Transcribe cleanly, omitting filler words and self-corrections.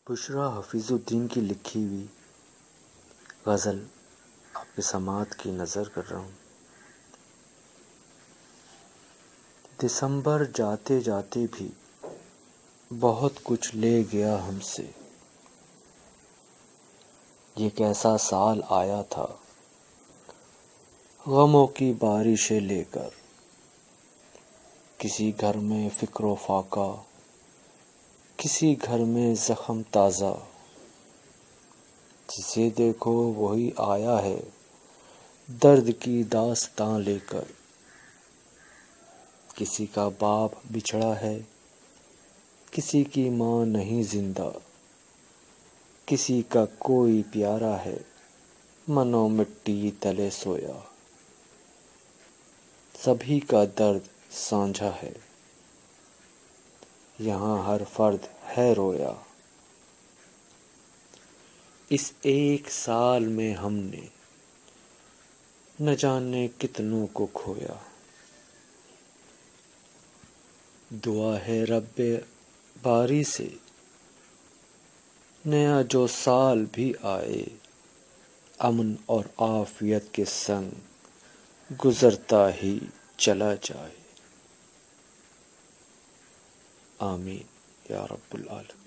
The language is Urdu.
بشریٰ حفیظ الدین کی لکھی ہوئی غزل آپ کی سماعت کی نظر کر رہا ہوں۔ دسمبر جاتے جاتے بھی بہت کچھ لے گیا ہم سے، یہ کیسا سال آیا تھا غموں کی بارشیں لے کر، کسی گھر میں فکر و فاقہ، کسی گھر میں زخم تازہ، جسے دیکھو وہی آیا ہے درد کی داستاں لے کر، کسی کا باپ بچھڑا ہے، کسی کی ماں نہیں زندہ، کسی کا کوئی پیارا ہے منو مٹی تلے سویا، سبھی کا درد سانجھا ہے، یہاں ہر فرد ہے رویا، اس ایک سال میں ہم نے نہ جانے کتنوں کو کھویا، دعا ہے رب باری سے نیا جو سال بھی آئے، امن اور عافیت کے سنگ گزرتا ہی چلا جائے، آمین یا رب العالمین۔